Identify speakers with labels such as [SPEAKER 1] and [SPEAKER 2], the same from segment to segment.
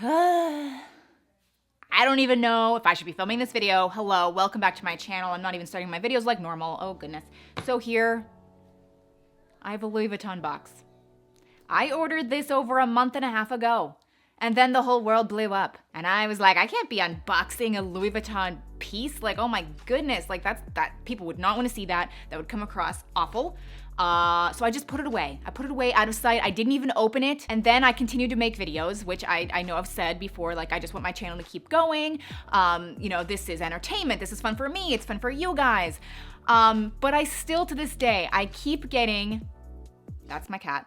[SPEAKER 1] I don't even know if I should be filming this video. Hello, welcome back to my channel. I'm not even starting my videos like normal. Oh goodness. So here, I have a Louis Vuitton box. I ordered this over a month and a half ago. And then the whole world blew up. And I was like, I can't be unboxing a Louis Vuitton piece. Like, oh my goodness. Like that people would not want to see that. That would come across awful. So I just put it away. I put it away out of sight. I didn't even open it. And then I continued to make videos, which I know I've said before, like I just want my channel to keep going. You know, this is entertainment. This is fun for me. It's fun for you guys. But I still, to this day, I keep getting, that's my cat.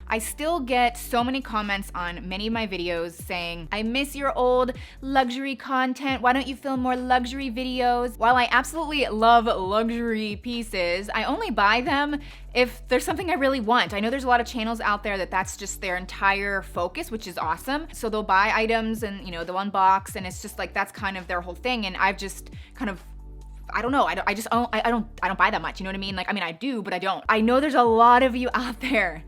[SPEAKER 1] I still get so many comments on many of my videos saying, I miss your old luxury content. Why don't you film more luxury videos? While I absolutely love luxury pieces, I only buy them if there's something I really want. I know there's a lot of channels out there that's just their entire focus, which is awesome. So they'll buy items and, you know, they'll unbox, and it's just like, that's kind of their whole thing. And I've just kind of, I don't know. I don't buy that much. You know what I mean? Like, I mean, I do, but I don't. I know there's a lot of you out there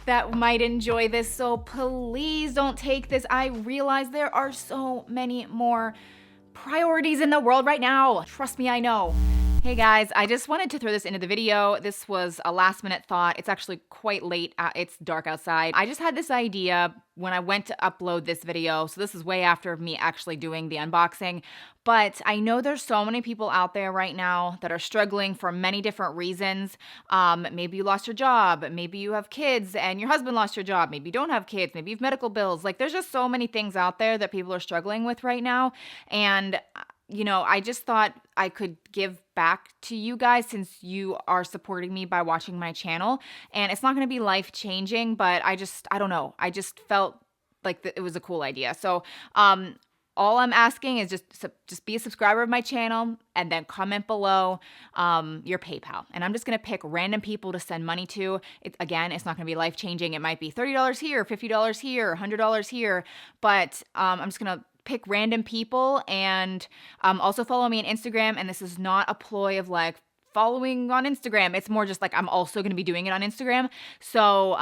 [SPEAKER 1] that might enjoy this, so please don't take this. I realize there are so many more priorities in the world right now. Trust me, I know. Hey guys, I just wanted to throw this into the video. This was a last minute thought. It's actually quite late. It's dark outside. I just had this idea when I went to upload this video. So this is way after me actually doing the unboxing. But I know there's so many people out there right now that are struggling for many different reasons. Maybe you lost your job. Maybe you have kids and your husband lost your job. Maybe you don't have kids. Maybe you have medical bills. Like, there's just so many things out there that people are struggling with right now. And you know, I just thought I could give back to you guys since you are supporting me by watching my channel. And it's not going to be life-changing, but I don't know. I just felt like it was a cool idea. So all I'm asking is just be a subscriber of my channel and then comment below your PayPal. And I'm just going to pick random people to send money to. Again, it's not going to be life-changing. It might be $30 here, $50 here, $100 here. But I'm just going to pick random people, and also follow me on Instagram. And this is not a ploy of like following on Instagram. It's more just like I'm also going to be doing it on Instagram. So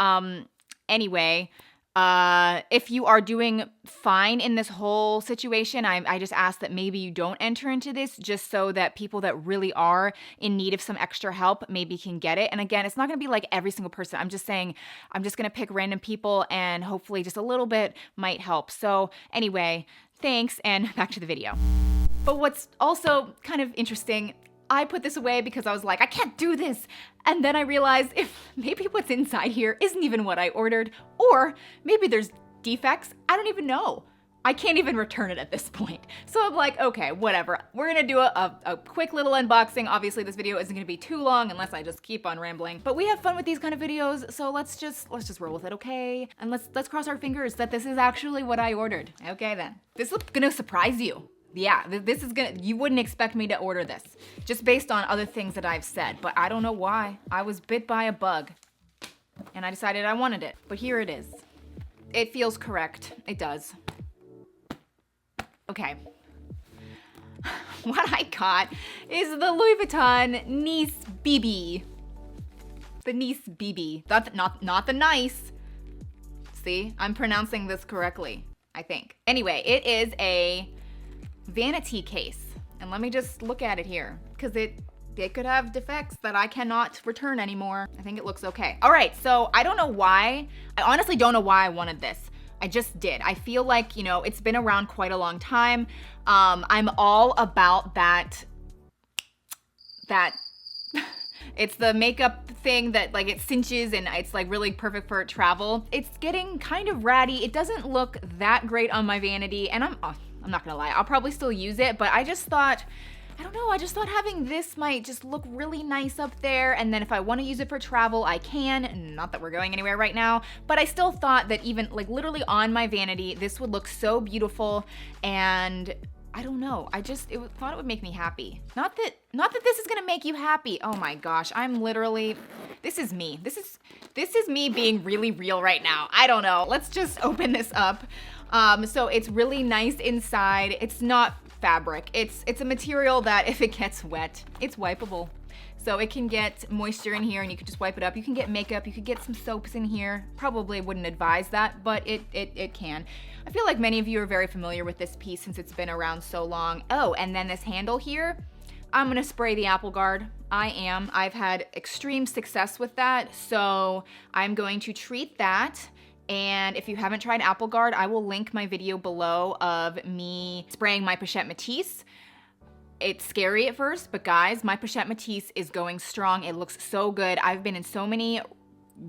[SPEAKER 1] anyway, if you are doing fine in this whole situation, I just ask that maybe you don't enter into this, just so that people that really are in need of some extra help maybe can get it. And again, it's not going to be like every single person. I'm just saying, I'm just going to pick random people, and hopefully just a little bit might help. So anyway, thanks, and back to the video. But what's also kind of interesting, I put this away because I was like, I can't do this. And then I realized if maybe what's inside here isn't even what I ordered, or maybe there's defects. I don't even know. I can't even return it at this point. So I'm like, okay, whatever. We're gonna do a quick little unboxing. Obviously this video isn't gonna be too long unless I just keep on rambling. But we have fun with these kind of videos, so let's just roll with it, okay? And let's cross our fingers that this is actually what I ordered. Okay then. This is gonna surprise you. Yeah, this is you wouldn't expect me to order this, just based on other things that I've said, but I don't know why. I was bit by a bug, and I decided I wanted it, but here it is. It feels correct, it does. Okay. What I got is the Louis Vuitton Nice BB. The Nice BB, not the nice. See, I'm pronouncing this correctly, I think. Anyway, it is a vanity case, and let me just look at it here, because it could have defects that I cannot return anymore. I think it looks okay. All right, so I don't know why. I honestly don't know why I wanted this. I just did. I feel like, you know, it's been around quite a long time. I'm all about that it's the makeup thing that like it cinches and it's like really perfect for travel. It's getting kind of ratty. It doesn't look that great on my vanity, and I'm not gonna lie, I'll probably still use it, but I just thought, I don't know, I just thought having this might just look really nice up there, and then if I want to use it for travel, I can. Not that we're going anywhere right now, but I still thought that even like literally on my vanity, this would look so beautiful, and I don't know, thought it would make me happy. Not that this is gonna make you happy. Oh my gosh, I'm literally, this is me. This is me being really real right now. I don't know. Let's just open this up. So it's really nice inside. It's not fabric. It's a material that if it gets wet, it's wipeable. So it can get moisture in here and you can just wipe it up. You can get makeup, you could get some soaps in here. Probably wouldn't advise that, but it can. I feel like many of you are very familiar with this piece since it's been around so long. Oh, and then this handle here, I'm gonna spray the Apple Guard. I've had extreme success with that, so I'm going to treat that. And if you haven't tried Apple Guard, I will link my video below of me spraying my Pochette Matisse. It's scary at first, but guys, my Pochette Matisse is going strong. It looks so good. I've been in so many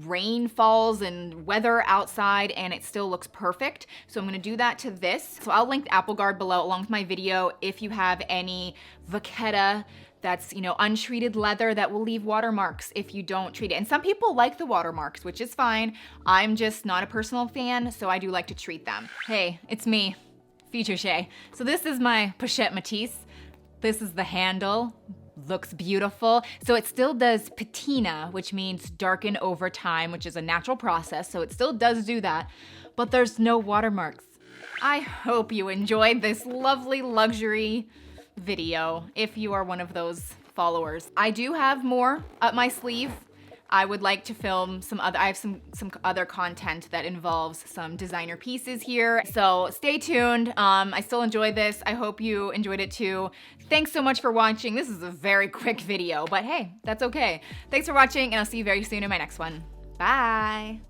[SPEAKER 1] rainfalls and weather outside and it still looks perfect. So I'm gonna do that to this. So I'll link Apple Guard below along with my video if you have any Vachetta that's, you know, untreated leather that will leave watermarks if you don't treat it. And some people like the watermarks, which is fine. I'm just not a personal fan, so I do like to treat them. Hey, it's me, Future Shea. So this is my Pochette Matisse. This is the handle, looks beautiful. So it still does patina, which means darken over time, which is a natural process. So it still does do that, but there's no watermarks. I hope you enjoyed this lovely luxury video if you are one of those followers. I do have more up my sleeve. I would like to film I have some other content that involves some designer pieces here. So stay tuned. I still enjoy this. I hope you enjoyed it too. Thanks so much for watching. This is a very quick video, but hey, that's okay. Thanks for watching and I'll see you very soon in my next one. Bye.